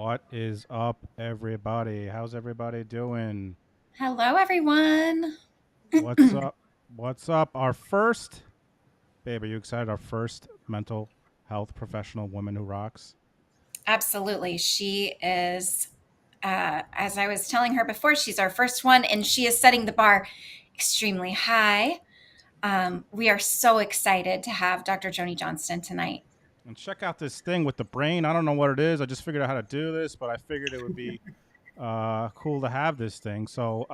What is up, everybody? How's everybody doing? Hello, everyone. What's up? What's up? Our first, babe, are you excited? Our first mental health professional woman who rocks. Absolutely. She is, as I was telling her before, she's our first one, and she is setting the bar extremely high. We are so excited to have Dr. Joni Johnston tonight. And check out this thing with the brain. I don't know what it is. I just figured out how to do this, but I figured it would be cool to have this thing. So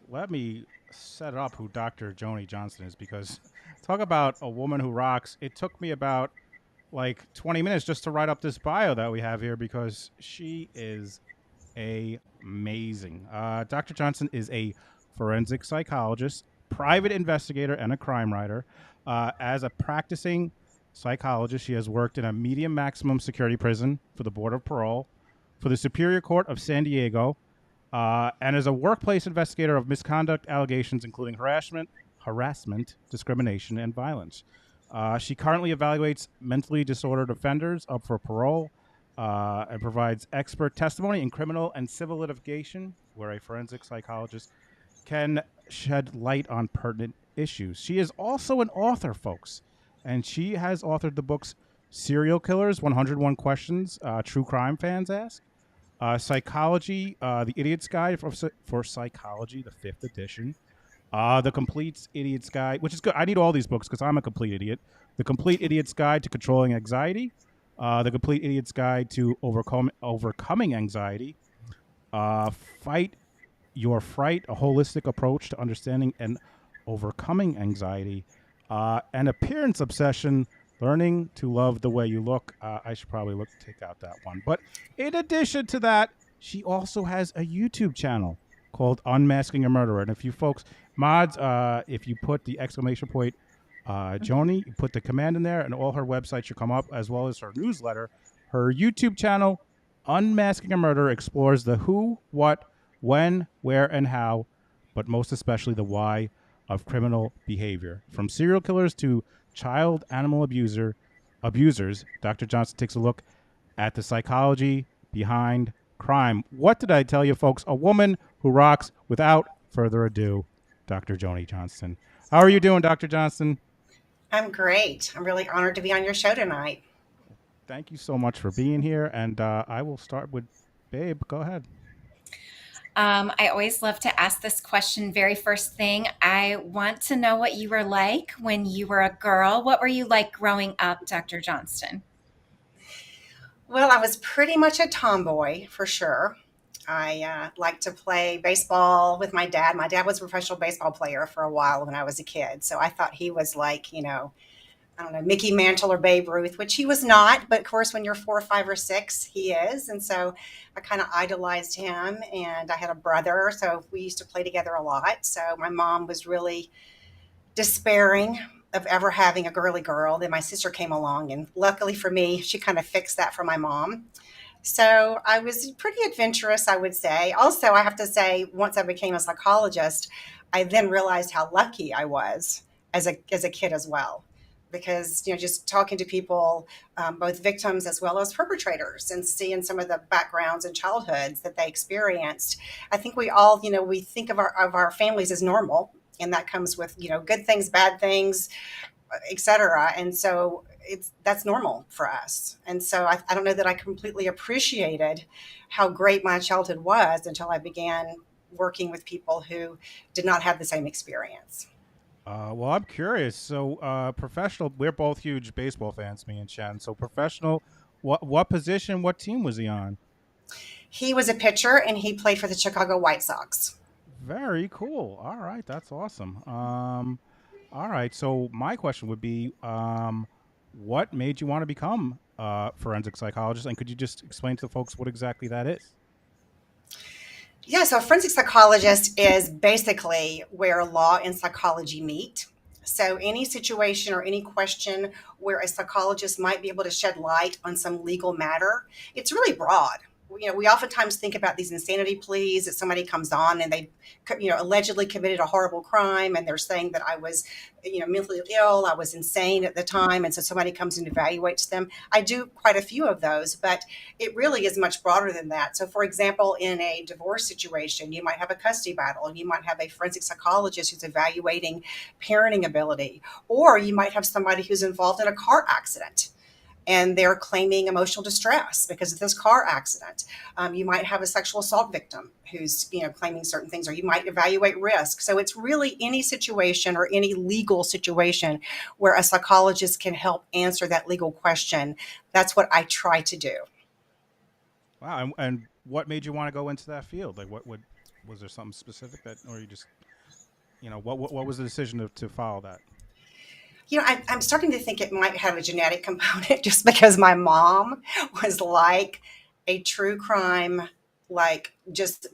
let me set up who Dr. Joni Johnston is because talk about a woman who rocks. It took me about like 20 minutes just to write up this bio that we have here because she is amazing. Dr. Johnson is a forensic psychologist, private investigator, and a crime writer. As a practicing psychologist, she has worked in a medium maximum security prison for the Board of Parole, for the Superior Court of San Diego, and as a workplace investigator of misconduct allegations, including harassment, discrimination, and violence. She currently evaluates mentally disordered offenders up for parole and provides expert testimony in criminal and civil litigation, where a forensic psychologist can shed light on pertinent issues. She is also an author, folks, and she has authored the books Serial Killers, 101 Questions True Crime Fans Ask, Psychology, The Idiot's Guide for Psychology, the fifth edition, The Complete Idiot's Guide, which is good. I need all these books because I'm a complete idiot. The Complete Idiot's Guide to Controlling Anxiety, The Complete Idiot's Guide to Overcoming Anxiety, Fight Your Fright, a holistic approach to understanding and overcoming anxiety, and Appearance Obsession, learning to love the way you look. I should probably take out that one. But in addition to that, she also has a YouTube channel called Unmasking a Murderer. And if you folks, mods, if you put the exclamation point Joni, you put the command in there, and all her websites should come up, as well as her newsletter. Her YouTube channel, Unmasking a Murderer, explores the who, what, when, where, and how, but most especially the why of criminal behavior. From serial killers to child animal abusers, Dr. Johnson takes a look at the psychology behind crime. What did I tell you, folks? A woman who rocks. Without further ado, Dr. Joni Johnston. How are you doing, Dr. Johnston? I'm great. I'm really honored to be on your show tonight. Thank you so much for being here. And I will start with Babe. Go ahead. I always love to ask this question very first thing. I want to know what you were like when you were a girl. What were you like growing up, Dr. Johnston? Well, I was pretty much a tomboy for sure. I liked to play baseball with my dad. My dad was a professional baseball player for a while when I was a kid. So I thought he was like, I don't know, Mickey Mantle or Babe Ruth, which he was not. But of course, when you're 4, 5, or 6, he is. And so I kind of idolized him. And I had a brother. So we used to play together a lot. So my mom was really despairing of ever having a girly girl. Then my sister came along. And luckily for me, she kind of fixed that for my mom. So I was pretty adventurous, I would say. Also, I have to say, once I became a psychologist, I then realized how lucky I was as a kid as well. Because just talking to people, both victims as well as perpetrators, and seeing some of the backgrounds and childhoods that they experienced, I think we all, we think of our families as normal, and that comes with good things, bad things, etc. And so that's normal for us. And so I don't know that I completely appreciated how great my childhood was until I began working with people who did not have the same experience. Well, I'm curious. So, professional, we're both huge baseball fans, me and Shannon. So, professional, what position, what team was he on? He was a pitcher and he played for the Chicago White Sox. Very cool. All right, that's awesome. All right. So, my question would be, what made you want to become a forensic psychologist? And could you just explain to the folks what exactly that is? Yeah, so a forensic psychologist is basically where law and psychology meet. So any situation or any question where a psychologist might be able to shed light on some legal matter, it's really broad. we oftentimes think about these insanity pleas that somebody comes on and they, allegedly committed a horrible crime, and they're saying that I was, mentally ill, I was insane at the time, and so somebody comes and evaluates them. I do quite a few of those, but it really is much broader than that. So, for example, in a divorce situation, you might have a custody battle, you might have a forensic psychologist who's evaluating parenting ability, or you might have somebody who's involved in a car accident and they're claiming emotional distress because of this car accident. You might have a sexual assault victim who's claiming certain things, or you might evaluate risk. So it's really any situation or any legal situation where a psychologist can help answer that legal question. That's what I try to do. Wow. And what made you want to go into that field? Like, what would was there something specific that, or you just, what was the decision to follow that? I'm starting to think it might have a genetic component just because my mom was like a true crime, like just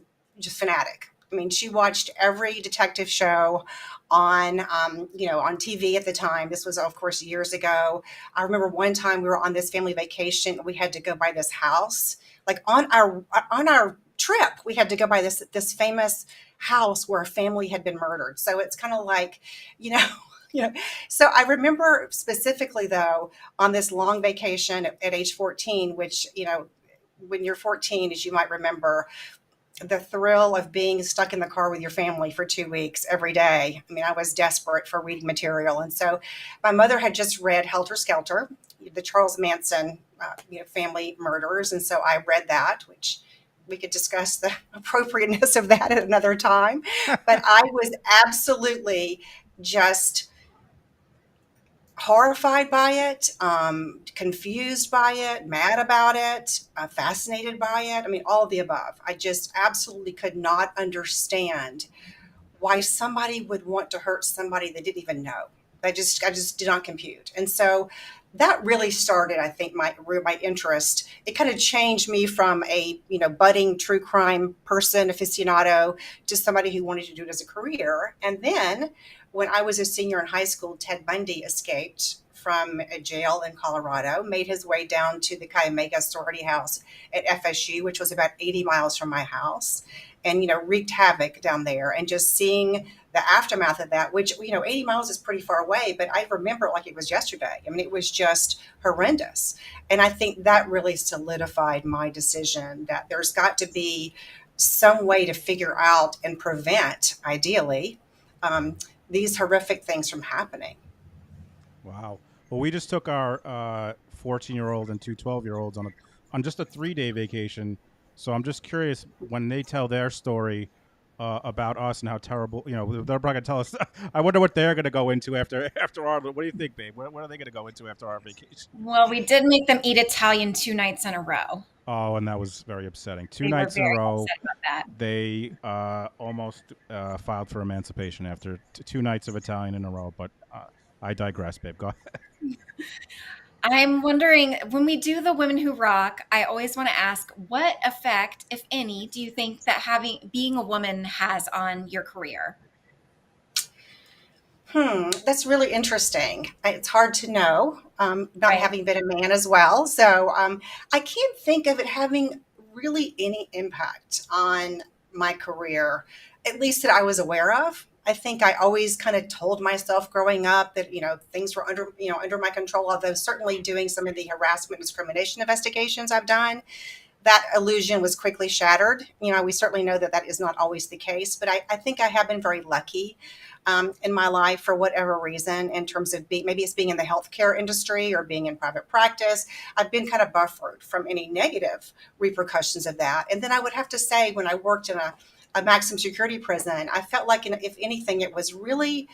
fanatic. I mean, she watched every detective show on TV at the time. This was, of course, years ago. I remember one time we were on this family vacation. We had to go by this house, like on our trip. We had to go by this famous house where a family had been murdered. So it's kind of like, you know, yeah. So I remember specifically, though, on this long vacation at age 14, which, when you're 14, as you might remember, the thrill of being stuck in the car with your family for 2 weeks every day. I mean, I was desperate for reading material. And so my mother had just read Helter Skelter, the Charles Manson, family murders. And so I read that, which we could discuss the appropriateness of that at another time. But I was absolutely just horrified by it, confused by it, mad about it, fascinated by it. I mean, all of the above. I just absolutely could not understand why somebody would want to hurt somebody they didn't even know. I just did not compute. And so that really started, I think, my interest. It kind of changed me from a budding true crime person aficionado to somebody who wanted to do it as a career. And then when I was a senior in high school, Ted Bundy escaped from a jail in Colorado, made his way down to the Chi Omega sorority house at FSU, which was about 80 miles from my house, and wreaked havoc down there. And just seeing the aftermath of that, which 80 miles is pretty far away, but I remember it like it was yesterday. I mean, it was just horrendous. And I think that really solidified my decision that there's got to be some way to figure out and prevent, ideally, um, these horrific things from happening. Wow. Well, we just took our 14-year-old and two 12-year-olds on just a 3-day vacation. So I'm just curious when they tell their story about us and how terrible, they're probably gonna tell us. I wonder what they're gonna go into after our. What do you think, babe? What are they gonna go into after our vacation? Well, we did make them eat Italian 2 nights in a row. Oh, and that was very upsetting. Two They were nights in a very row. upset about that. They almost filed for emancipation after 2 nights of Italian in a row. But I digress, babe. Go ahead. I'm wondering, when we do the Women Who Rock, I always want to ask, what effect, if any, do you think that being a woman has on your career? That's really interesting. It's hard to know, not Right. having been a man as well. So I can't think of it having really any impact on my career, at least that I was aware of. I think I always kind of told myself growing up that things were under my control. Although certainly doing some of the harassment discrimination investigations I've done, that illusion was quickly shattered. We certainly know that that is not always the case, but I think I have been very lucky in my life for whatever reason, in terms of maybe it's being in the healthcare industry or being in private practice. I've been kind of buffered from any negative repercussions of that. And then I would have to say, when I worked in a maximum security prison, I felt like, if anything, it was really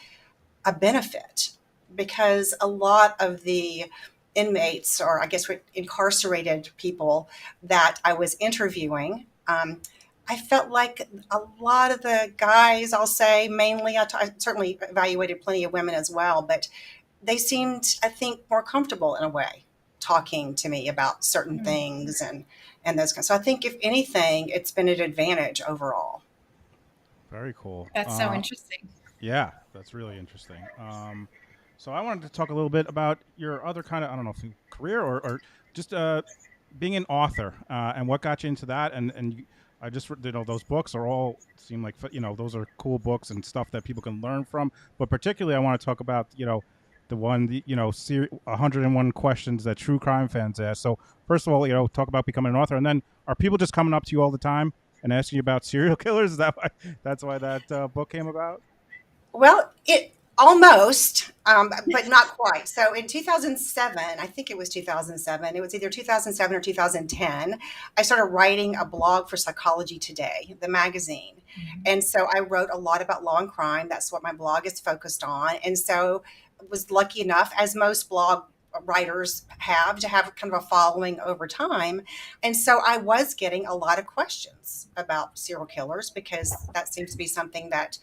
a benefit, because a lot of the inmates, or I guess incarcerated people that I was interviewing, I felt like a lot of the guys, I'll say mainly, I certainly evaluated plenty of women as well, but they seemed, I think, more comfortable in a way talking to me about certain Hmm. things and those kinds. So I think, if anything, it's been an advantage overall. Very cool. That's so interesting. Yeah, that's really interesting. So I wanted to talk a little bit about your other kind of, I don't know if career or just being an author, and what got you into that, and I just those books are all seem like those are cool books and stuff that people can learn from. But particularly, I want to talk about the one 101 questions that true crime fans ask. So first of all, talk about becoming an author, and then are people just coming up to you all the time and asking you about serial killers? Is that why that's why that book came about? Well, it almost, but not quite. So in 2007, I think it was 2007, it was either 2007 or 2010, I started writing a blog for Psychology Today, the magazine. And so I wrote a lot about law and crime. That's what my blog is focused on. And so I was lucky enough, as most blog writers have, to have kind of a following over time. And so I was getting a lot of questions about serial killers because that seems to be something that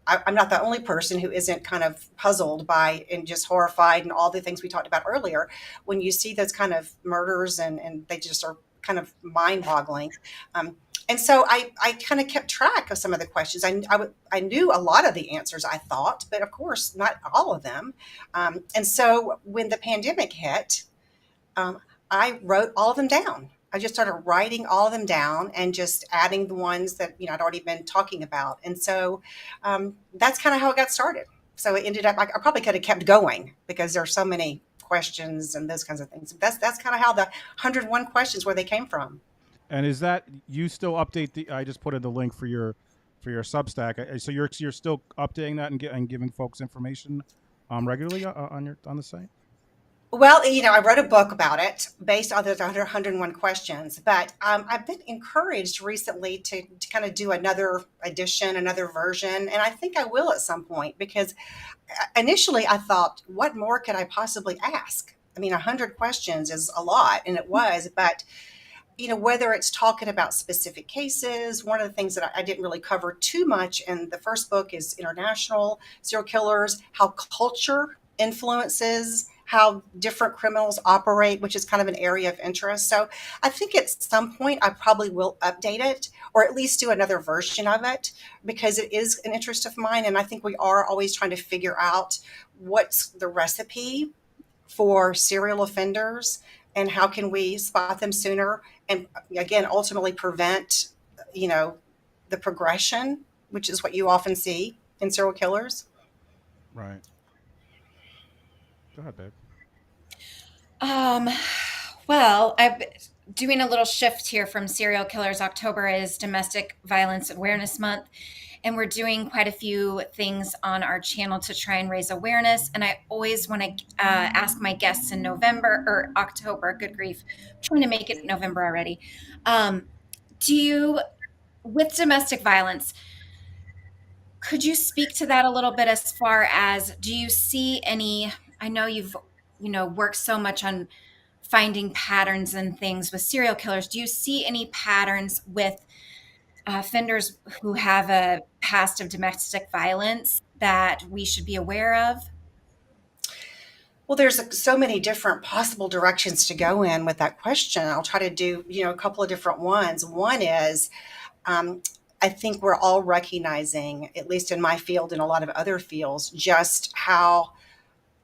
I'm not the only person who isn't kind of puzzled by and just horrified and all the things we talked about earlier. When you see those kind of murders and they just are kind of mind boggling. And so I kind of kept track of some of the questions. I knew a lot of the answers, I thought, but of course, not all of them. And so when the pandemic hit, I wrote all of them down. I just started writing all of them down and just adding the ones that I'd already been talking about. And so that's kind of how it got started. So it ended up, I probably could have kept going because there are so many questions and those kinds of things. That's kind of how the 101 questions where they came from. And is that you still update the? I just put in the link for your Substack. So you're still updating that and giving folks information regularly on the site. Well, I wrote a book about it based on the 101 questions, but I've been encouraged recently to kind of do another edition, another version, and I think I will at some point because initially I thought, what more could I possibly ask? I mean, 100 questions is a lot, and it was, but whether it's talking about specific cases, one of the things that I didn't really cover too much in the first book is international serial killers, how culture influences how different criminals operate, which is kind of an area of interest. So I think at some point I probably will update it or at least do another version of it because it is an interest of mine. And I think we are always trying to figure out what's the recipe for serial offenders and how can we spot them sooner and again ultimately prevent the progression, which is what you often see in serial killers. Right. Go ahead, babe. Um, well, I'm doing a little shift here from serial killers. October is Domestic Violence Awareness Month, and we're doing quite a few things on our channel to try and raise awareness. And I always want to ask my guests in November or October, good grief, I'm trying to make it November already. Do you, with domestic violence, could you speak to that a little bit as far as do you see any? I know you've worked so much on finding patterns and things with serial killers. Do you see any patterns with offenders who have a past of domestic violence that we should be aware of? Well, there's so many different possible directions to go in with that question. I'll try to do, a couple of different ones. One is, I think we're all recognizing, at least in my field and a lot of other fields, just how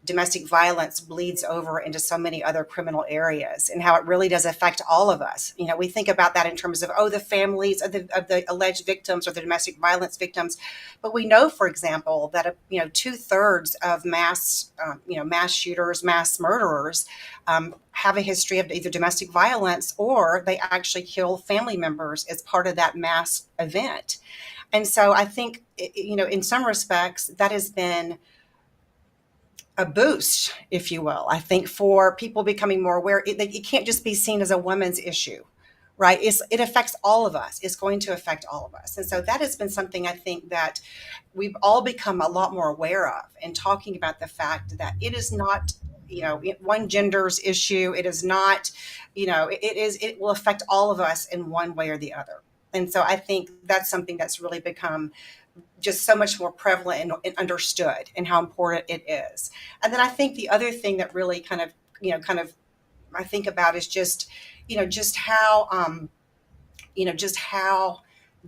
domestic violence bleeds over into so many other criminal areas and how it really does affect all of us. We think about that in terms of, the families of the alleged victims or the domestic violence victims. But we know, for example, that, 2/3 of mass shooters, mass murderers have a history of either domestic violence or they actually kill family members as part of that mass event. And so I think, in some respects, that has been a boost, if you will, I think, for people becoming more aware. It can't just be seen as a woman's issue, right? It affects all of us. It's going to affect all of us. And so that has been something I think that we've all become a lot more aware of and talking about the fact that it is not, one gender's issue. It is not, it will affect all of us in one way or the other. And so I think that's something that's really become just so much more prevalent and understood and how important it is. And then I think the other thing that really kind of I think about is just, just how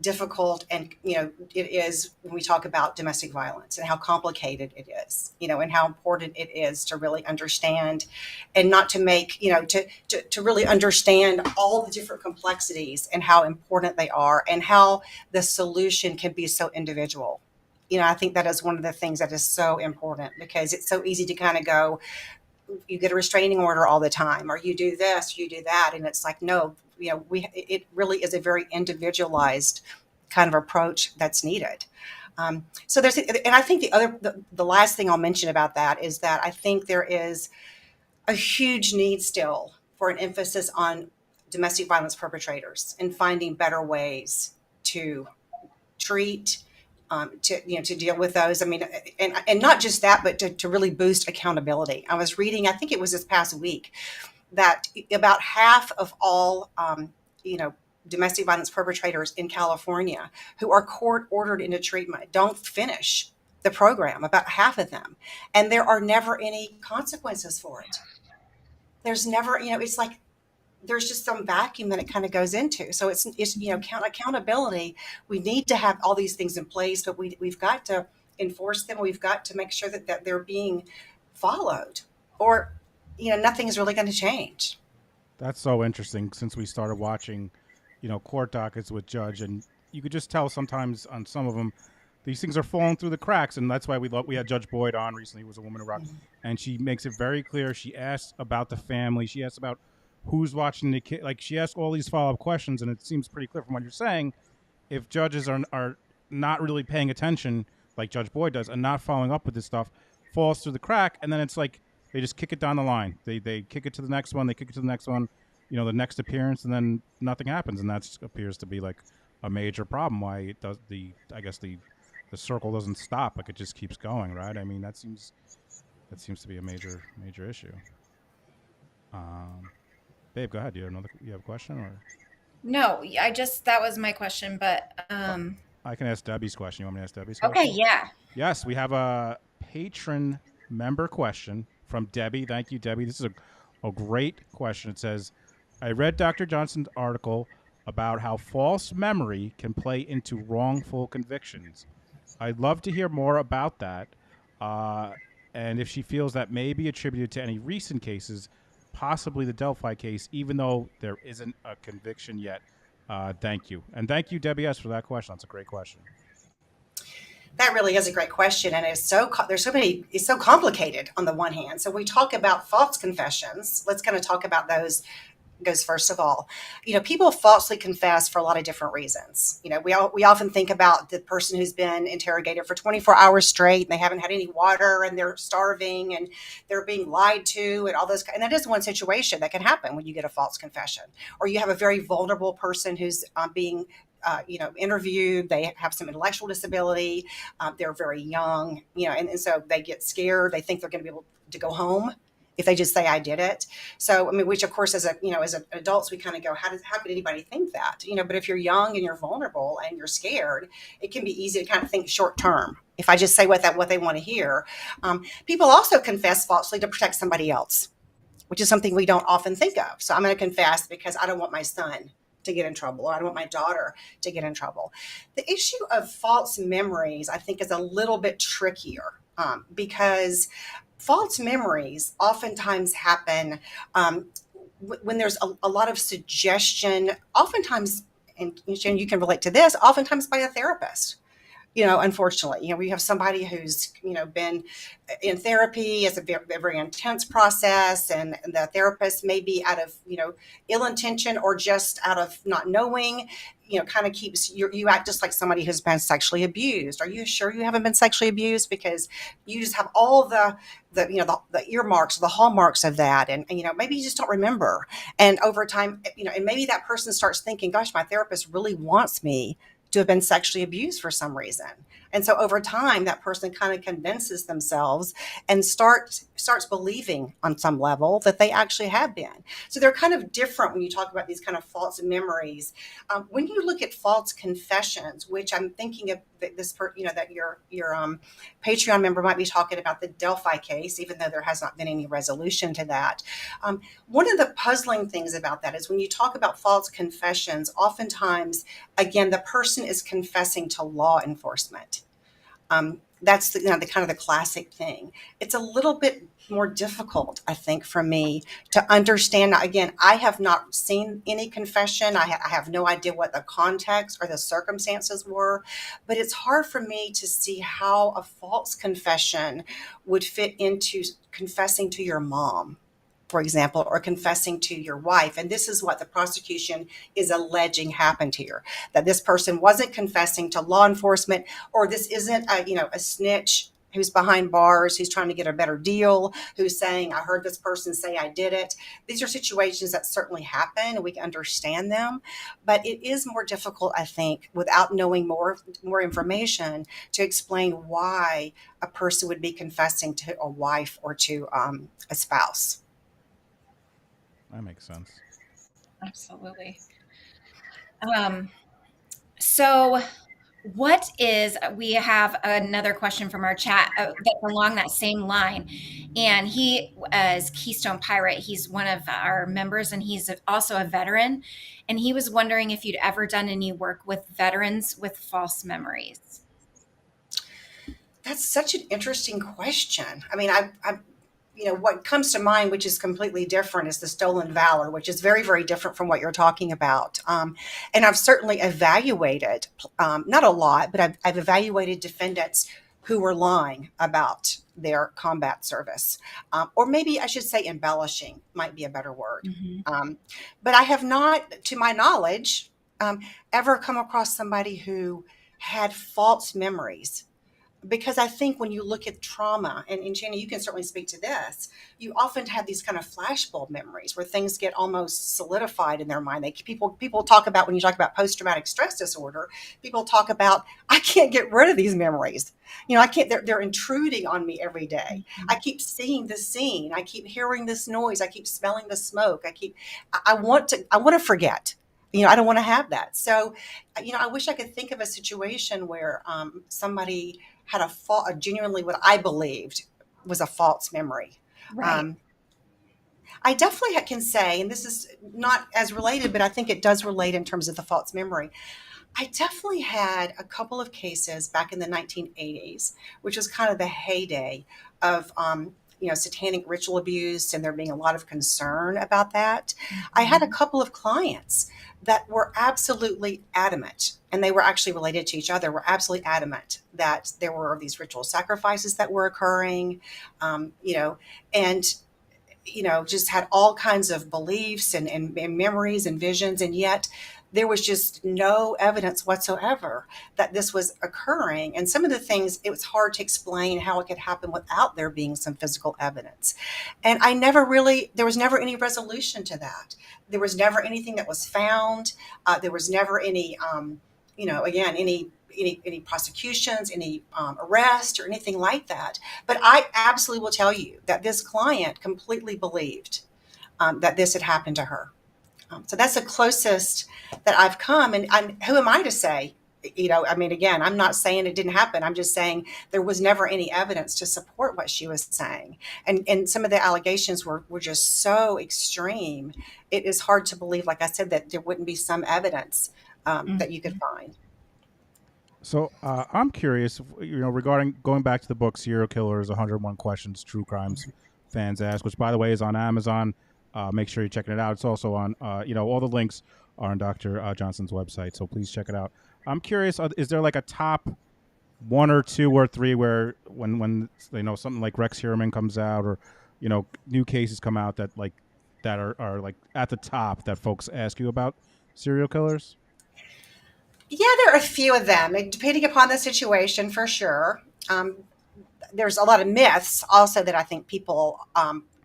difficult and it is when we talk about domestic violence and how complicated it is, and how important it is to really understand and not to make, to really understand all the different complexities and how important they are and how the solution can be so individual. I think that is one of the things that is so important, because it's so easy to kind of go, you get a restraining order all the time, or you do this, you do that. And it's like, no, it really is a very individualized kind of approach that's needed. So and I think the last thing I'll mention about that is that I think there is a huge need still for an emphasis on domestic violence perpetrators and finding better ways to treat, to deal with those. I mean, and not just that, but to really boost accountability. I was reading, I think it was this past week, that about half of all, domestic violence perpetrators in California who are court ordered into treatment don't finish the program. About half of them, and there are never any consequences for it. There's never, it's like there's just some vacuum that it kind of goes into. So it's accountability. We need to have all these things in place, but we've got to enforce them. We've got to make sure that they're being followed, or nothing is really going to change. That's so interesting. Since we started watching, court dockets with Judge, and you could just tell sometimes on some of them, these things are falling through the cracks, and that's why we had Judge Boyd on recently, who was a woman who rocked, and she makes it very clear. She asks about the family. She asks about who's watching the kid. Like, she asks all these follow-up questions, and it seems pretty clear from what you're saying. If judges are not really paying attention, like Judge Boyd does, and not following up with this stuff, falls through the crack, and then it's like they just kick it down the line. They kick it to the next one. They kick it to the next one. The next appearance, and then nothing happens, and that appears to be like a major problem. Why it does the circle doesn't stop, like it just keeps going, right? I mean, that seems to be a major issue. Babe, go ahead. You have a question, or? No, that was my question, but I can ask Debbie's question. You want me to ask Debbie's okay, question? yeah. Yes, we have a patron member question from Debbie. Thank you, Debbie. This is a great question. It says, I read Dr. Johnston's article about how false memory can play into wrongful convictions. I'd love to hear more about that, and if she feels that may be attributed to any recent cases, possibly the Delphi case, even though there isn't a conviction yet. Thank you. And thank you, Debbie S., for that question. That's a great question. That really is a great question, and it's so complicated on the one hand. So we talk about false confessions. Let's kind of talk about those goes first of all. People falsely confess for a lot of different reasons. We often think about the person who's been interrogated for 24 hours straight and they haven't had any water and they're starving and they're being lied to and all those. And that is one situation that can happen when you get a false confession. Or you have a very vulnerable person who's being interviewed. They have some intellectual disability. They're very young, and so they get scared. They think they're going to be able to go home if they just say I did it. So, I mean, which of course, as adults, we kind of go, how could anybody think that? But if you're young and you're vulnerable and you're scared, it can be easy to kind of think short term. If I just say what they want to hear. People also confess falsely to protect somebody else, which is something we don't often think of. So I'm going to confess because I don't want my son to get in trouble, or I don't want my daughter to get in trouble. The issue of false memories, I think, is a little bit trickier because false memories oftentimes happen when there's a lot of suggestion, oftentimes, and you can relate to this, oftentimes by a therapist. Unfortunately, we have somebody who's, been in therapy. It's a very intense process, and the therapist may be out of, ill intention or just out of not knowing, kind of keeps you act just like somebody who's been sexually abused. Are you sure you haven't been sexually abused? Because you just have all the earmarks, the hallmarks of that. And maybe you just don't remember. And over time, and maybe that person starts thinking, gosh, my therapist really wants me to have been sexually abused for some reason. And so over time, that person kind of convinces themselves and starts believing on some level that they actually have been. So they're kind of different when you talk about these kind of false memories. When you look at false confessions, which I'm thinking of that that your Patreon member might be talking about the Delphi case, even though there has not been any resolution to that. One of the puzzling things about that is when you talk about false confessions, oftentimes, again, the person is confessing to law enforcement. That's the kind of the classic thing. It's a little bit more difficult, I think, for me to understand. Now, again, I have not seen any confession. I have no idea what the context or the circumstances were, but it's hard for me to see how a false confession would fit into confessing to your mom, for example, or confessing to your wife. And this is what the prosecution is alleging happened here, that this person wasn't confessing to law enforcement, or this isn't a snitch who's behind bars, who's trying to get a better deal, who's saying, I heard this person say I did it. These are situations that certainly happen, and we can understand them. But it is more difficult, I think, without knowing more information, to explain why a person would be confessing to a wife or to a spouse. That makes sense. Absolutely. So what is, we have another question from our chat that's along that same line, and he is Keystone Pirate. He's one of our members, and he's also a veteran, and he was wondering if you'd ever done any work with veterans with false memories. That's such an interesting question. I mean, what comes to mind, which is completely different, is the stolen valor, which is very, very different from what you're talking about. And I've certainly evaluated, not a lot, but I've evaluated defendants who were lying about their combat service, or maybe I should say embellishing might be a better word. But I have not, to my knowledge, ever come across somebody who had false memories, because I think when you look at trauma, and Joni, you can certainly speak to this, you often have these kind of flashbulb memories where things get almost solidified in their mind. People talk about, when you talk about post-traumatic stress disorder, people talk about, I can't get rid of these memories. I can't, they're intruding on me every day. I keep seeing this scene. I keep hearing this noise. I keep smelling the smoke. I want to forget. I don't want to have that. So, I wish I could think of a situation where somebody had a genuinely, what I believed was a false memory. Right. I definitely can say, and this is not as related, but I think it does relate in terms of the false memory. I definitely had a couple of cases back in the 1980s, which was kind of the heyday of satanic ritual abuse, and there being a lot of concern about that. I had a couple of clients that were absolutely adamant, and they were actually related to each other, were absolutely adamant that there were these ritual sacrifices that were occurring, and just had all kinds of beliefs and memories and visions, and yet there was just no evidence whatsoever that this was occurring. And some of the things, it was hard to explain how it could happen without there being some physical evidence. And there was never any resolution to that. There was never anything that was found. There was never any, any prosecutions, any arrest or anything like that. But I absolutely will tell you that this client completely believed that this had happened to her. So that's the closest that I've come. And who am I to say? Again, I'm not saying it didn't happen. I'm just saying there was never any evidence to support what she was saying. And some of the allegations were just so extreme. It is hard to believe, like I said, that there wouldn't be some evidence that you could find. So I'm curious, regarding going back to the book Serial Killers, 101 Questions True Crimes Fans Ask, which, by the way, is on Amazon. Make sure you're checking it out. It's also on, all the links are on Dr. Johnston's website, so please check it out. I'm curious, is there like a top one or two or three where when something like Rex Heuermann comes out, or new cases come out that are like at the top that folks ask you about serial killers? Yeah, there are a few of them, depending upon the situation, for sure. There's a lot of myths also that I think people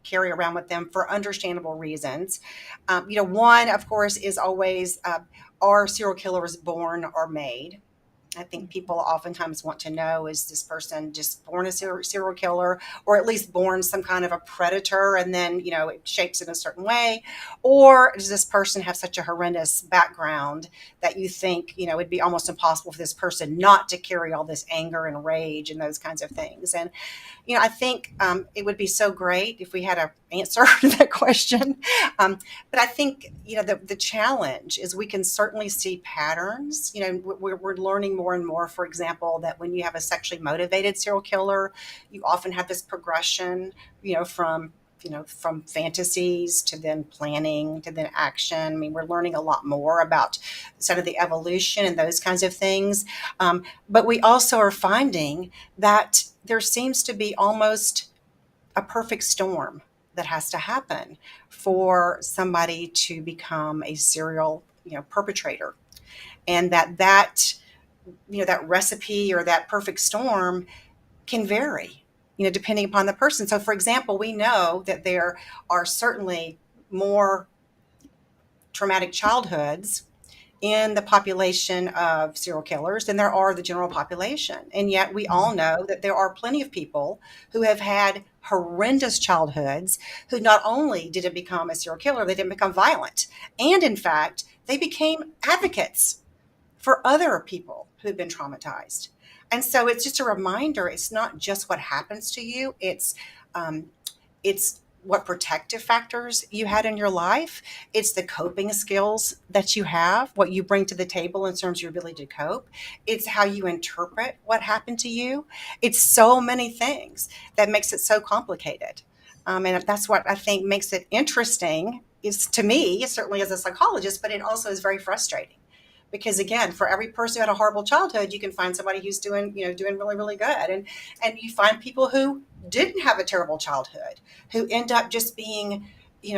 carry around with them for understandable reasons. One, of course, is always, are serial killers born or made? I think people oftentimes want to know, is this person just born a serial killer, or at least born some kind of a predator and then, it shapes in a certain way? Or does this person have such a horrendous background that you think, it'd be almost impossible for this person not to carry all this anger and rage and those kinds of things? And I think it would be so great if we had an answer to that question. But I think, the challenge is we can certainly see patterns. We're learning more and more, for example, that when you have a sexually motivated serial killer, you often have this progression, from fantasies to then planning to then action. I mean, we're learning a lot more about sort of the evolution and those kinds of things. But we also are finding that there seems to be almost a perfect storm that has to happen for somebody to become a serial, perpetrator. And that recipe or that perfect storm can vary, depending upon the person. So, for example, we know that there are certainly more traumatic childhoods in the population of serial killers than there are the general population. And yet we all know that there are plenty of people who have had horrendous childhoods who not only didn't become a serial killer, they didn't become violent. And in fact, they became advocates for other people who've been traumatized. And so it's just a reminder, it's not just what happens to you, it's what protective factors you had in your life. It's the coping skills that you have, what you bring to the table in terms of your ability to cope. It's how you interpret what happened to you. It's so many things that makes it so complicated. And that's what I think makes it interesting, is to me, certainly as a psychologist, but it also is very frustrating. Because again, for every person who had a horrible childhood, you can find somebody who's doing really, really good. And you find people who didn't have a terrible childhood, who end up just being,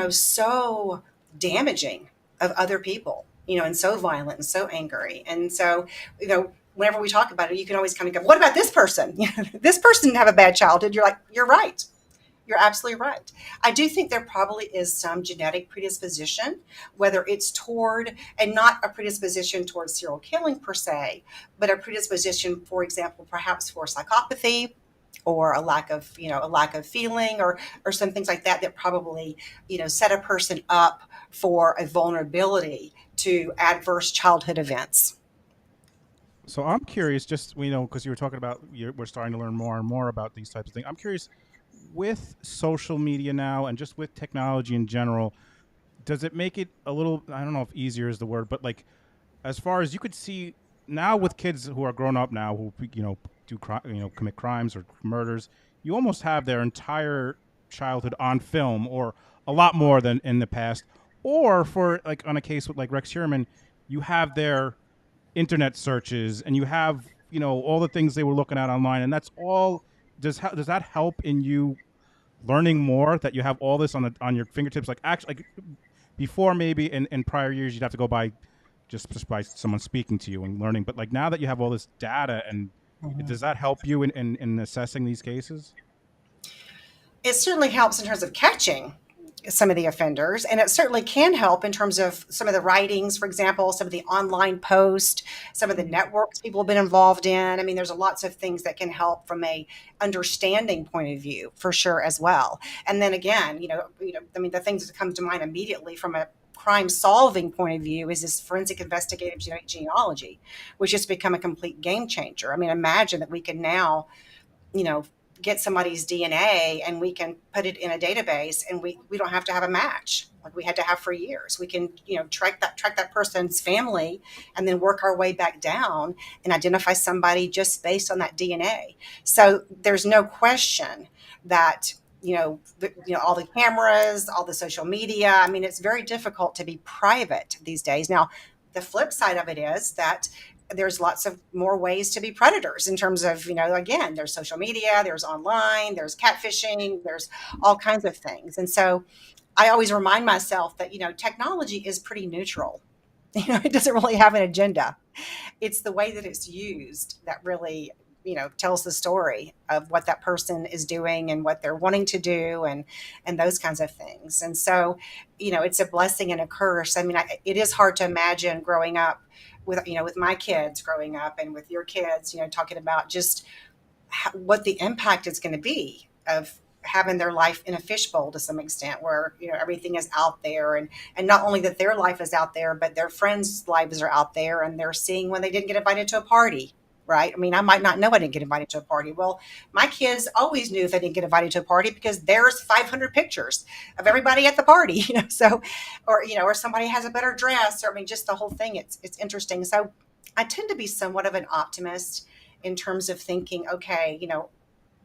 so damaging of other people, and so violent and so angry. And so, whenever we talk about it, you can always kind of go, what about this person? This person didn't have a bad childhood. You're like, you're right. You're absolutely right. I do think there probably is some genetic predisposition, whether it's toward, and not a predisposition towards serial killing per se, but a predisposition, for example, perhaps for psychopathy, or a lack of feeling, or some things like that probably, set a person up for a vulnerability to adverse childhood events. So I'm curious, just because you were talking about we're starting to learn more and more about these types of things. I'm curious, with social media now and just with technology in general, does it make it a little? I don't know if easier is the word, but like as far as you could see now with kids who are grown up now who commit crimes or murders, you almost have their entire childhood on film, or a lot more than in the past. Or for like on a case with like Rex Sherman, you have their internet searches and you have all the things they were looking at online, and that's all. Does that help in you learning more, that you have all this on your fingertips? Like actually, like before maybe in prior years you'd have to go by just by someone speaking to you and learning, but like now that you have all this data, and does that help you in assessing these cases? It certainly helps in terms of catching some of the offenders, and it certainly can help in terms of some of the writings, for example, some of the online posts, some of the networks people have been involved in. I mean, there's lots of things that can help from a understanding point of view, for sure, as well. And then again, I mean, the things that come to mind immediately from a crime solving point of view is this forensic investigative genealogy, which has become a complete game changer. I mean, imagine that we can now, you know, get somebody's DNA and we can put it in a database, and we don't have to have a match like we had to have for years. We can, track that person's family and then work our way back down and identify somebody just based on that DNA. So there's no question that, all the cameras, all the social media, I mean, it's very difficult to be private these days. Now, the flip side of it is that there's lots of more ways to be predators in terms of, again, there's social media, there's online, there's catfishing, there's all kinds of things. And so I always remind myself that, technology is pretty neutral. It doesn't really have an agenda. It's the way that it's used that really, tells the story of what that person is doing and what they're wanting to do, and those kinds of things. And so, it's a blessing and a curse. I mean, it is hard to imagine growing up with, with my kids growing up and with your kids, talking about just what the impact is going to be of having their life in a fishbowl to some extent, where everything is out there, and not only that their life is out there, but their friends' lives are out there, and they're seeing when they didn't get invited to a party. Right. I mean, I might not know I didn't get invited to a party. Well, my kids always knew if they didn't get invited to a party because there's 500 pictures of everybody at the party, so, or somebody has a better dress, or I mean, just the whole thing. It's interesting. So I tend to be somewhat of an optimist in terms of thinking, okay,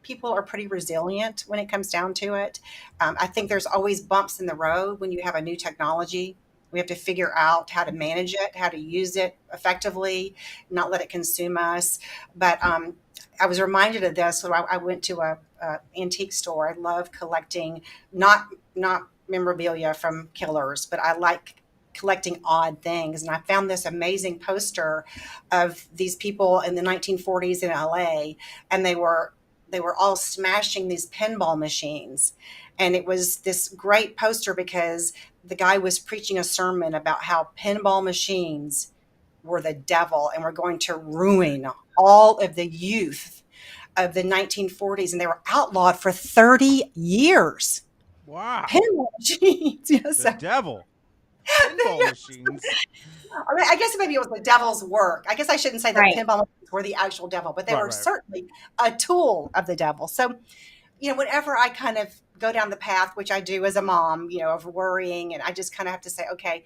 people are pretty resilient when it comes down to it. I think there's always bumps in the road when you have a new technology. We have to figure out how to manage it, how to use it effectively, not let it consume us. But I was reminded of this. So I went to a antique store. I love collecting, not memorabilia from killers, but I like collecting odd things. And I found this amazing poster of these people in the 1940s in LA, and they were all smashing these pinball machines. And it was this great poster because the guy was preaching a sermon about how pinball machines were the devil and were going to ruin all of the youth of the 1940s. And they were outlawed for 30 years. Wow. Pinball machines. Yes. The devil. Pinball machines. I mean, I guess maybe it was the devil's work. I guess I shouldn't say that Right. pinball machines were the actual devil, but they were Right. certainly a tool of the devil. So, whenever I kind of go down the path, which I do as a mom, of worrying, and I just kind of have to say, okay,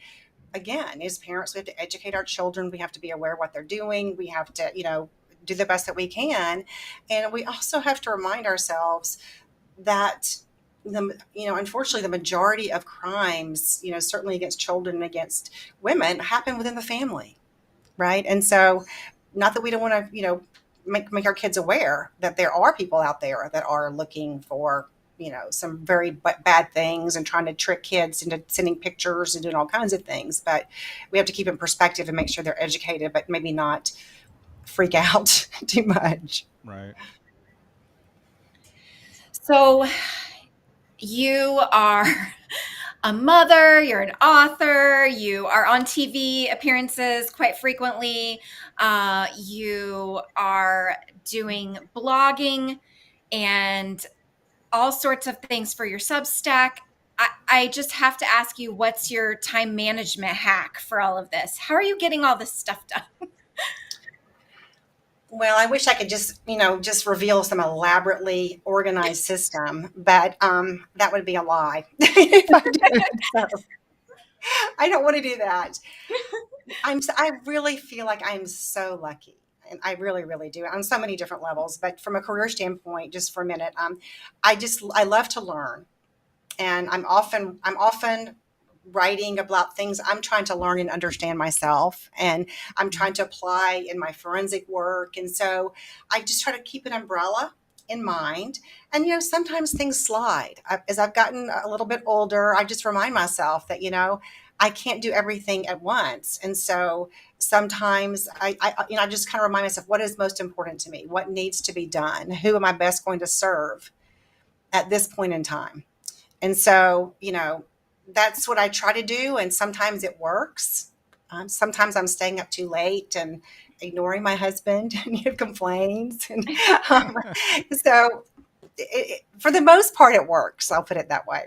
again, as parents, we have to educate our children. We have to be aware of what they're doing. We have to, do the best that we can. And we also have to remind ourselves that unfortunately, the majority of crimes, certainly against children and against women, happen within the family, right? And so, not that we don't want to, make our kids aware that there are people out there that are looking for, some very bad things and trying to trick kids into sending pictures and doing all kinds of things. But we have to keep in perspective and make sure they're educated, but maybe not freak out too much. Right. So you are a mother, you're an author, you are on TV appearances quite frequently, you are doing blogging and all sorts of things for your Substack. I just have to ask you, what's your time management hack for all of this? How are you getting all this stuff done? Well, I wish I could just reveal some elaborately organized system, but that would be a lie. If I did. So, I don't want to do that. I really feel like I'm so lucky, and I really, really do on so many different levels. But from a career standpoint, just for a minute, I love to learn, and I'm often writing about things I'm trying to learn and understand myself, and I'm trying to apply in my forensic work. And so I just try to keep an umbrella in mind. And sometimes things slide. As I've gotten a little bit older, I just remind myself that I can't do everything at once. And so sometimes I just kind of remind myself, what is most important to me, what needs to be done, who am I best going to serve at this point in time. And so, that's what I try to do. And sometimes it works. Sometimes I'm staying up too late and ignoring my husband and he complains. And so for the most part, it works. I'll put it that way.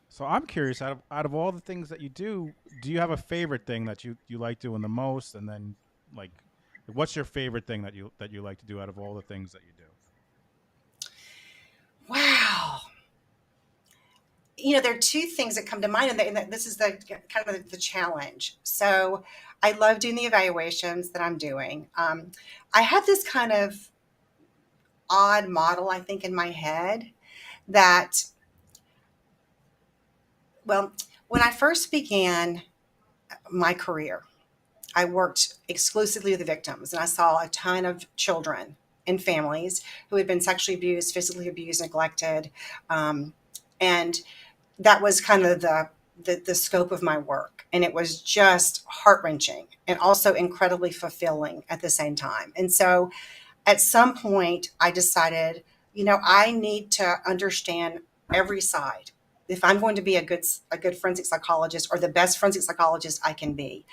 So I'm curious, out of all the things that you do you have a favorite thing that you like doing the most? And then, like, what's your favorite thing that you like to do out of all the things that you do? Wow. There are two things that come to mind, and this is the kind of the challenge. So I love doing the evaluations that I'm doing. I have this kind of odd model, I think, in my head that, well, when I first began my career, I worked exclusively with the victims, and I saw a ton of children and families who had been sexually abused, physically abused, neglected, and that was kind of the scope of my work. And it was just heart-wrenching and also incredibly fulfilling at the same time. And so at some point I decided, I need to understand every side if I'm going to be a good forensic psychologist, or the best forensic psychologist I can be.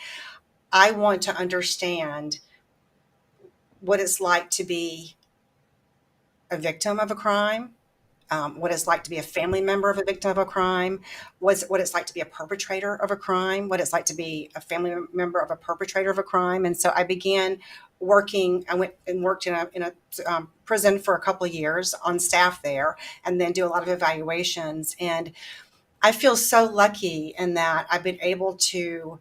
I want to understand what it's like to be a victim of a crime, what it's like to be a family member of a victim of a crime, what it's like to be a perpetrator of a crime, what it's like to be a family member of a perpetrator of a crime. And so I began working. I went and worked in a prison for a couple of years on staff there, and then do a lot of evaluations. And I feel so lucky in that I've been able to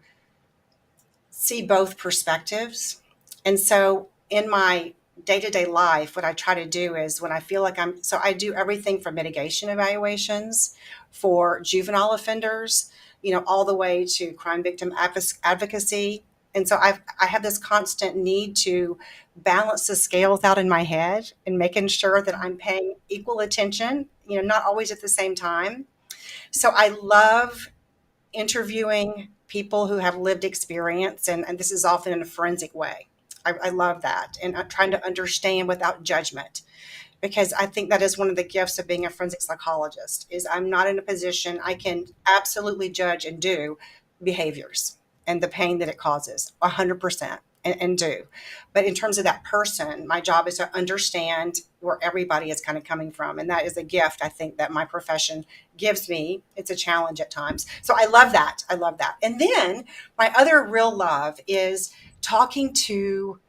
see both perspectives. And so in my day-to-day life, what I try to do is when I feel like I do everything from mitigation evaluations for juvenile offenders, all the way to crime victim advocacy. And so I have this constant need to balance the scales out in my head and making sure that I'm paying equal attention, not always at the same time. So I love interviewing people who have lived experience, and this is often in a forensic way. I love that, and I'm trying to understand without judgment, because I think that is one of the gifts of being a forensic psychologist. Is I'm not in a position I can absolutely judge and do behaviors and the pain that it causes 100%, and do. But in terms of that person, my job is to understand where everybody is kind of coming from. And that is a gift I think that my profession gives me. It's a challenge at times. So I love that. I love that. And then my other real love is talking to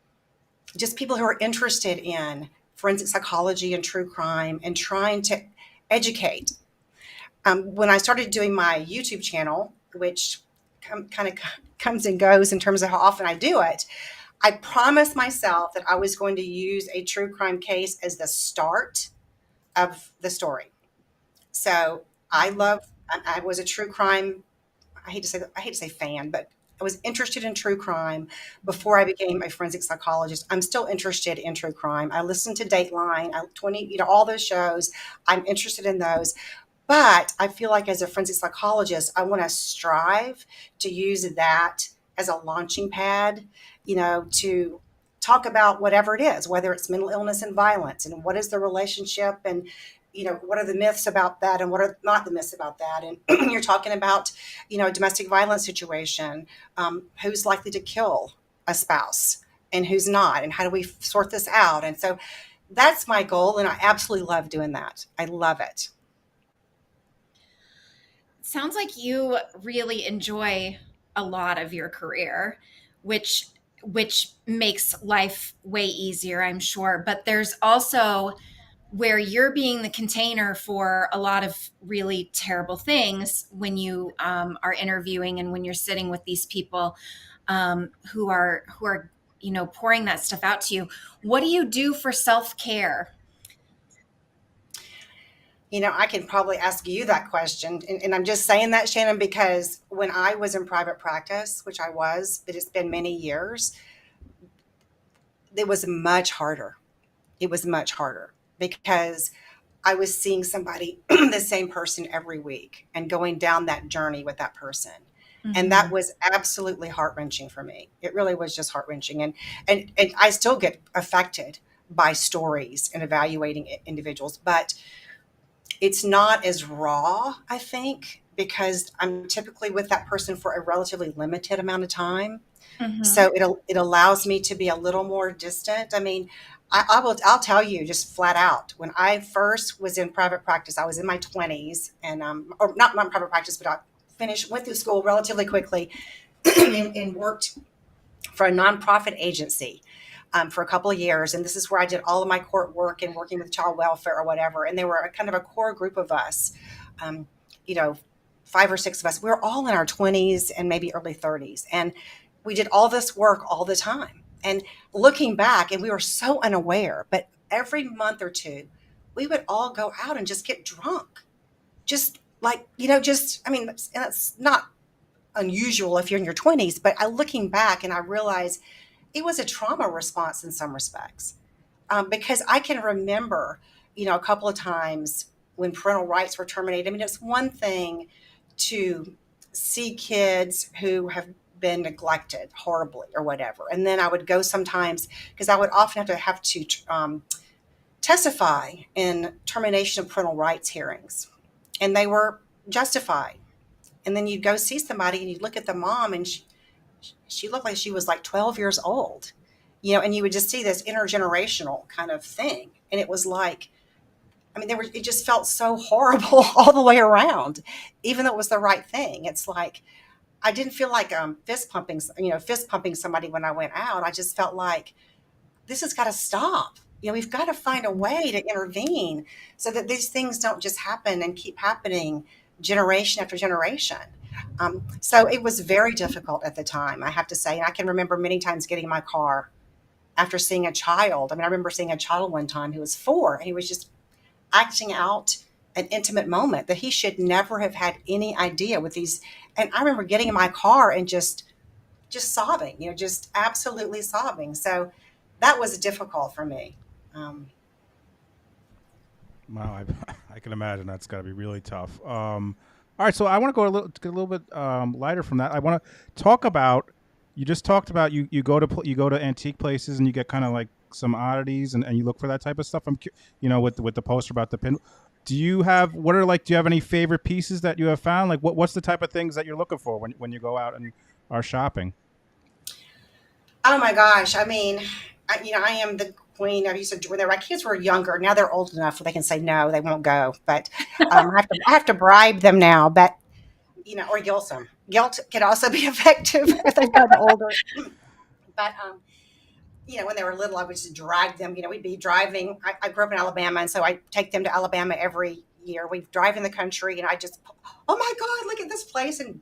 just people who are interested in forensic psychology and true crime and trying to educate. When I started doing my YouTube channel, which kind of comes and goes in terms of how often I do it, I promised myself that I was going to use a true crime case as the start of the story. So I was a true crime, I hate to say fan, but I was interested in true crime before I became a forensic psychologist. I'm still interested in true crime. I listen to Dateline, all those shows. I'm interested in those. But I feel like as a forensic psychologist, I want to strive to use that as a launching pad, to talk about whatever it is, whether it's mental illness and violence, and what is the relationship, and what are the myths about that, and what are not the myths about that. And you're talking about, a domestic violence situation, who's likely to kill a spouse and who's not, and how do we sort this out? And so that's my goal, and I absolutely love doing that. I love it. Sounds like you really enjoy a lot of your career, which makes life way easier, I'm sure. But there's also where you're being the container for a lot of really terrible things when you are interviewing and when you're sitting with these people who are pouring that stuff out to you. What do you do for self-care? I can probably ask you that question. And I'm just saying that, Shannon, because when I was in private practice, which I was, but it's been many years, it was much harder. It was much harder because I was seeing somebody, the same person every week, and going down that journey with that person. Mm-hmm. And that was absolutely heart-wrenching for me. It really was just heart-wrenching. And I still get affected by stories and evaluating individuals, but it's not as raw, I think, because I'm typically with that person for a relatively limited amount of time. Mm-hmm. So it allows me to be a little more distant. I mean, I'll tell you just flat out, when I first was in private practice, I was in my 20s, and or not private practice, but I went through school relatively quickly and worked for a nonprofit agency for a couple of years. And this is where I did all of my court work and working with child welfare or whatever. And they were kind of a core group of us, 5 or 6 of us. We were all in our 20s and maybe early 30s. And we did all this work all the time. And looking back, and we were so unaware, but every month or two, we would all go out and just get drunk. Just like, that's not unusual if you're in your 20s, but looking back, and I realized it was a trauma response in some respects, because I can remember, a couple of times when parental rights were terminated. I mean, it's one thing to see kids who have been neglected horribly or whatever. And then I would go sometimes, because I would often have to testify in termination of parental rights hearings, and they were justified. And then you'd go see somebody and you'd look at the mom, and she looked like she was like 12 years old, you know, and you would just see this intergenerational kind of thing. And it was like, I mean, it just felt so horrible all the way around, even though it was the right thing. It's like, I didn't feel like fist pumping somebody when I went out. I just felt like this has got to stop. You know, we've got to find a way to intervene so that these things don't just happen and keep happening generation after generation. So it was very difficult at the time, I have to say. And I can remember many times getting in my car after seeing a child. I mean, I remember seeing a child one time who was 4, and he was just acting out an intimate moment that he should never have had any idea with these. And I remember getting in my car and just sobbing, you know, just absolutely sobbing. So that was difficult for me. Um, Wow, I can imagine that's got to be really tough. All right, so I want to go get a little bit lighter from that. I want to talk about. You just talked about you go to you go to antique places and you get kind of like some oddities and you look for that type of stuff. You know, with the poster about the pin. Do you have what are like? Do you have any favorite pieces that you have found? Like, what's the type of things that you're looking for when you go out and are shopping? oh my gosh. I mean, I am the queen. I used to, when my kids were younger, now they're old enough where they can say no, they won't go. But I have to bribe them now. But or guilt them. Guilt can also be effective if they've gotten older. But when they were little, I would just drag them. We'd be driving. I grew up in Alabama, and so I take them to Alabama every year. We drive in the country, and I just, oh my God, look at this place, and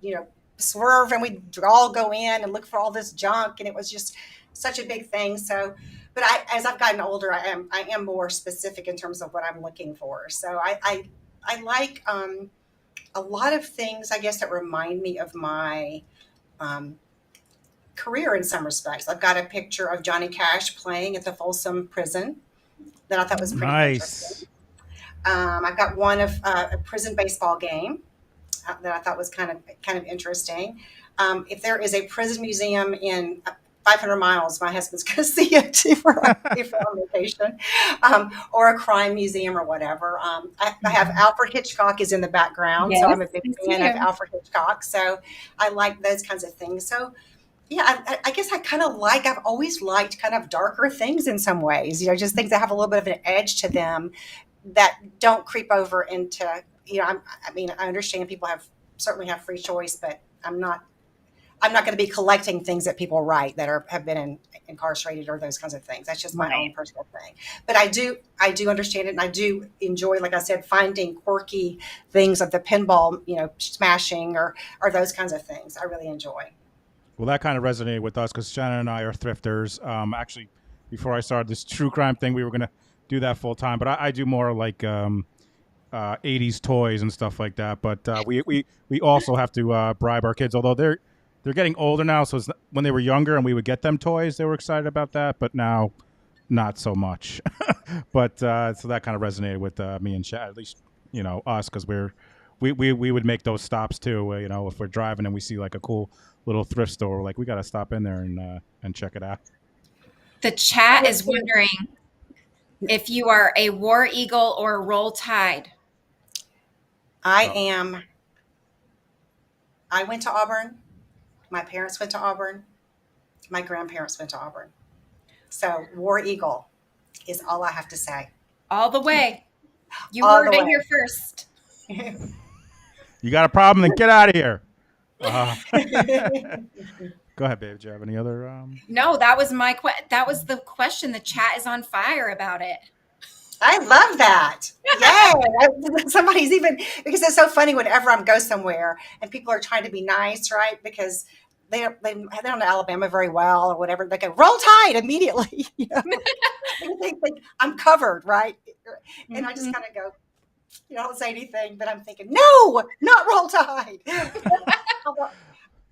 swerve, and we all go in and look for all this junk, and it was just such a big thing. So, but as I've gotten older, I am more specific in terms of what I'm looking for. So I like a lot of things, I guess, that remind me of my um, career in some respects. I've got a picture of Johnny Cash playing at the Folsom Prison that I thought was pretty Nice. interesting. I've got one of a prison baseball game that I thought was kind of interesting. If there is a prison museum in 500 miles, my husband's going to see it if we're on vacation, or a crime museum or whatever. I have Alfred Hitchcock is in the background, so Yes, I'm a big me fan of too. Alfred Hitchcock. So I like those kinds of things. So yeah, I guess I've always liked kind of darker things in some ways, just things that have a little bit of an edge to them that don't creep over into, I mean, I understand people certainly have free choice, but I'm not going to be collecting things that people write that have been incarcerated or those kinds of things. That's just my own Right. personal thing. But I do understand it, and I do enjoy, like I said, finding quirky things of the pinball, smashing or those kinds of things. I really enjoy. Well, that kind of resonated with us because Shannon and I are thrifters. Actually, before I started this true crime thing, we were going to do that full time, but I do more like 80s toys and stuff like that. But we also have to bribe our kids, although they're getting older now. So when they were younger and we would get them toys, they were excited about that. But now, not so much. But so that kind of resonated with me and Chad, at least us, because we would make those stops too. If we're driving and we see like a cool little thrift store, we're like we got to stop in there and check it out. The chat is wondering if you are a war eagle or a roll tide. I Oh, am. I went to Auburn. My parents went to Auburn. My grandparents went to Auburn. So War Eagle is all I have to say. All the way. You All the heard it way. here first. you got a problem? Then get out of here. Uh, Go ahead, babe. Do you have any other? No, that was the question. The chat is on fire about it. I love that. Yay. Somebody's even, because it's so funny whenever I go somewhere and people are trying to be nice, right? Because they don't know Alabama very well or whatever. They go, roll tide immediately. They think I'm covered, right? And I just Mhm. kind of go, I don't say anything, but I'm thinking, no, not roll tide. although,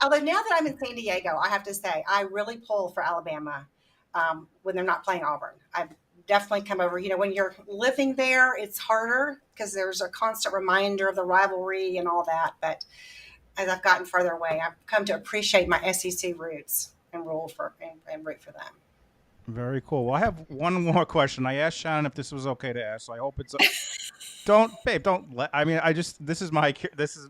although now that I'm in San Diego, I have to say, I really pull for Alabama when they're not playing Auburn. I've definitely come over. When you're living there, it's harder because there's a constant reminder of the rivalry and all that. But as I've gotten further away, I've come to appreciate my SEC roots and and root for them. Very cool. Well, I have one more question. I asked Shannon if this was okay to ask. So I hope it's. Don't, babe. Don't let. I mean, I just. This is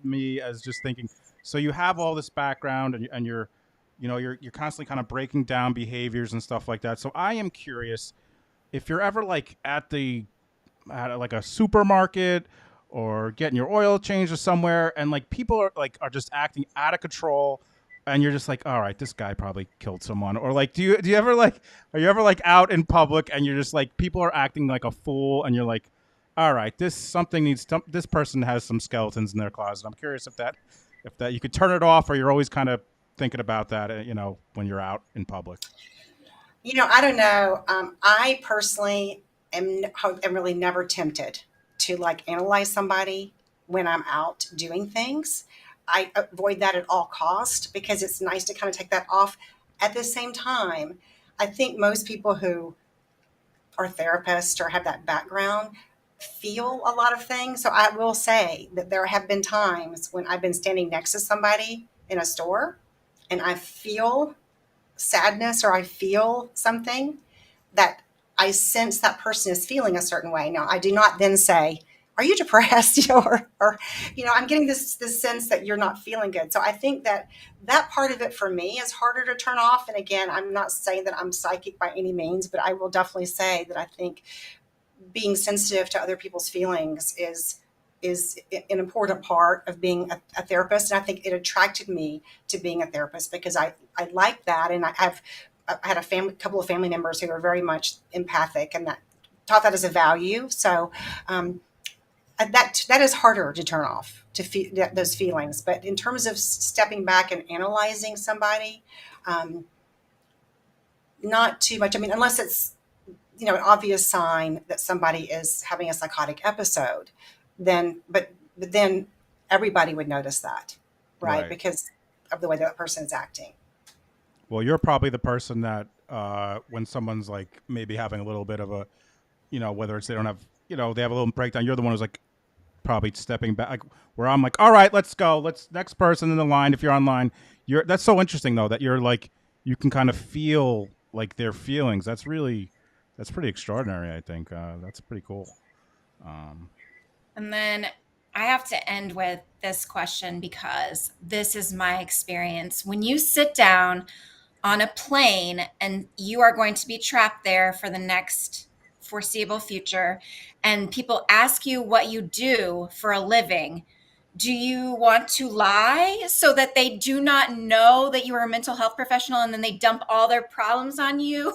me as just thinking. So you have all this background, and you're you're constantly kind of breaking down behaviors and stuff like that. So I am curious if you're ever like at like a supermarket or getting your oil changed or somewhere, and like people are just acting out of control, and you're just like, all right, this guy probably killed someone. Or like, do you ever like, are you ever like out in public and you're just like, people are acting like a fool, and you're like, all right, this person has some skeletons in their closet. I'm curious if that you could turn it off, or you're always kind of thinking about that, when you're out in public. I don't know. I personally am really never tempted to like analyze somebody when I'm out doing things. I avoid that at all cost because it's nice to kind of take that off. At the same time, I think most people who are therapists or have that background feel a lot of things. So I will say that there have been times when I've been standing next to somebody in a store and I feel sadness or I feel something that I sense that person is feeling a certain way. Now, I do not then say, "Are you depressed?" or I'm getting this sense that you're not feeling good. So I think that part of it for me is harder to turn off. And again, I'm not saying that I'm psychic by any means, but I will definitely say that I think being sensitive to other people's feelings is an important part of being a therapist. And I think it attracted me to being a therapist because I like that. And I had couple of family members who are very much empathic and that taught that as a value. So that is harder to turn off, to feel those feelings. But in terms of stepping back and analyzing somebody, not too much. I mean, unless it's, an obvious sign that somebody is having a psychotic episode, but then everybody would notice that, right? Because of the way that person is acting. Well, you're probably the person that when someone's like maybe having a little bit of a, whether it's they don't have, they have a little breakdown, you're the one who's like probably stepping back, like, where I'm like, all right, let's go. Next person in the line. If you're online, that's so interesting though, that you're like, you can kind of feel like their feelings. That's pretty extraordinary. I think that's pretty cool. And then I have to end with this question because this is my experience. When you sit down on a plane and you are going to be trapped there for the next foreseeable future, and people ask you what you do for a living, do you want to lie so that they do not know that you are a mental health professional and then they dump all their problems on you?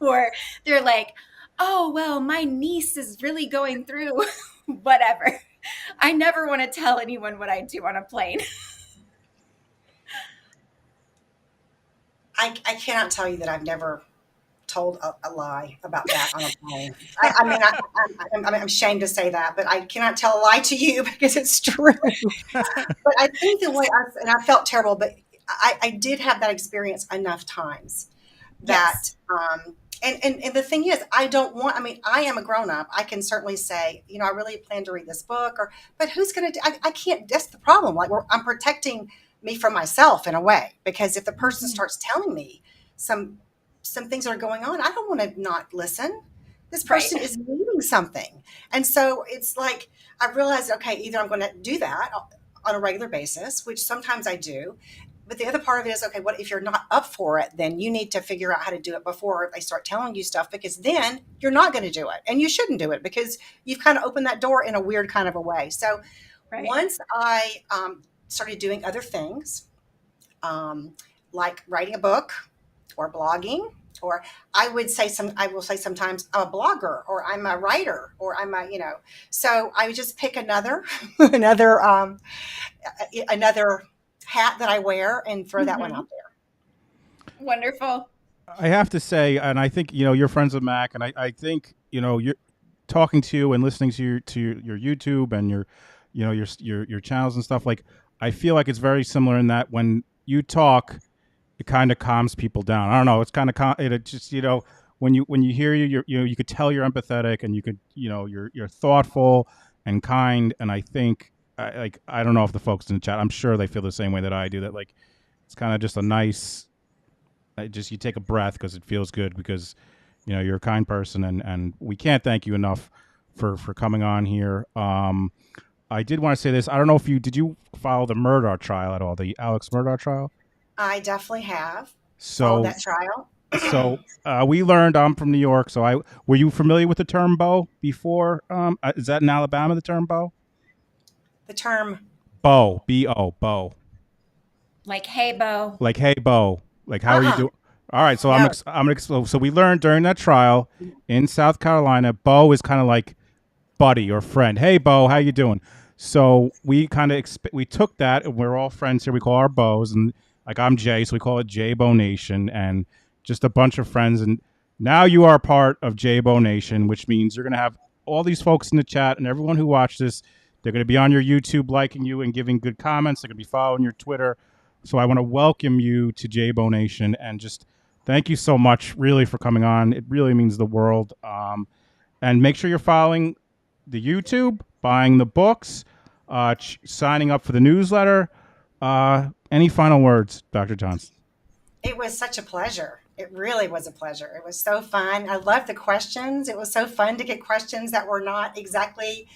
Or they're like, oh, well, my niece is really going through whatever. I never want to tell anyone what I do on a plane. I cannot tell you that I've never told a lie about that on a plane. I mean, I'm ashamed to say that, but I cannot tell a lie to you because it's true. But I think I felt terrible, but I did have that experience enough times that, Yes. And the thing is, I am a grown up. I can certainly say, I really plan to read this book, but who's going to I can't, that's the problem. Like I'm protecting me from myself in a way, because if the person starts telling me some things that are going on, I don't want to not listen. This person is needing something. And so it's like, I realized, okay, either I'm going to do that on a regular basis, which sometimes I do. But the other part of it is, okay, what if you're not up for it? Then you need to figure out how to do it before they start telling you stuff, because then you're not going to do it, and you shouldn't do it because you've kind of opened that door in a weird kind of a way. So once I started doing other things, like writing a book or blogging, or I will say sometimes I'm a blogger or I'm a writer or I'm a, so I would just pick another hat that I wear and throw that one out there. Wonderful. I have to say, and I think, you're friends with Mac, and I think, you're talking to you and listening to your YouTube and your channels and stuff. Like, I feel like it's very similar in that when you talk, it kind of calms people down. I don't know. It's kind of it just, when you hear you could tell you're empathetic, and you could, you're thoughtful and kind. And I think, I don't know if the folks in the chat, I'm sure they feel the same way that I do, that like, it's kind of just a nice, you take a breath because it feels good, because, you're a kind person, and we can't thank you enough for coming on here. I did want to say this. I don't know if did you follow the Murdaugh trial at all, the Alex Murdaugh trial? I definitely have followed So that trial. we learned. I'm from New York, so I were you familiar with the term bow before? Is that in Alabama the term bow? The term, Bow, B-O, bow. Like, hey, Bo. Like, hey, Bo, like, how are you uh-uh, doing? All right, so no. I'm gonna. So we learned during that trial in South Carolina, Bo is kind of like buddy or friend. Hey, Bo, how you doing? So we kind of we took that, and we're all friends here. We call our Bows, and like I'm Jay, so we call it J Bo Nation, and just a bunch of friends. And now you are part of J Bo Nation, which means you're gonna have all these folks in the chat, and everyone who watched this, they're gonna be on your YouTube liking you and giving good comments. They're gonna be following your Twitter. So I want to welcome you to J Bo Nation, and just thank you so much, really, for coming on. It really means the world. And make sure you're following the YouTube, buying the books, signing up for the newsletter. Any final words, Dr. Johnston? It was such a pleasure. It really was a pleasure. It was so fun. I loved the questions. It was so fun to get questions that were not exactly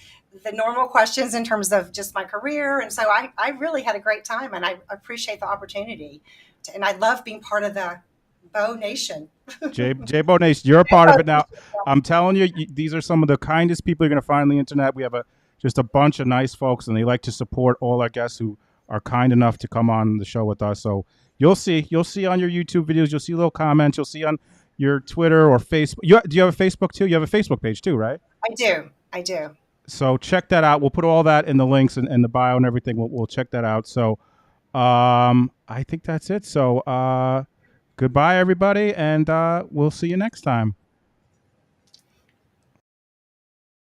the normal questions in terms of just my career. And so I really had a great time, and I appreciate the opportunity. And I love being part of the Bow Nation. J Bo Nation, you're a part of it now. I'm telling you, these are some of the kindest people you're going to find on the internet. We have just a bunch of nice folks, and they like to support all our guests who are kind enough to come on the show with us. So you'll see on your YouTube videos, you'll see little comments, you'll see on your Twitter or Facebook. Do you have a Facebook too? You have a Facebook page too, right? I do. I do. So check that out. We'll put all that in the links and the bio and everything. We'll check that out. So I think that's it. So goodbye, everybody, and we'll see you next time.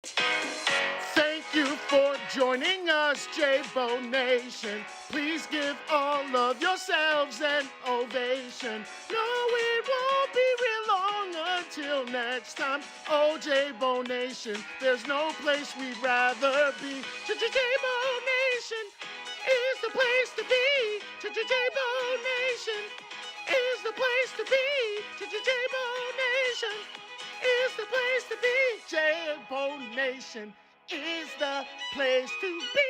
Thank you for joining us, J-Bo Nation. Please give all of yourselves an ovation. No, it won't be real long until next time. Oh, J-Bo Nation, there's no place we'd rather be. J-Bo Nation is the place to be. J-Bo Nation is the place to be. J-Bo Nation is the place to be. J-Bo Nation is the place to be.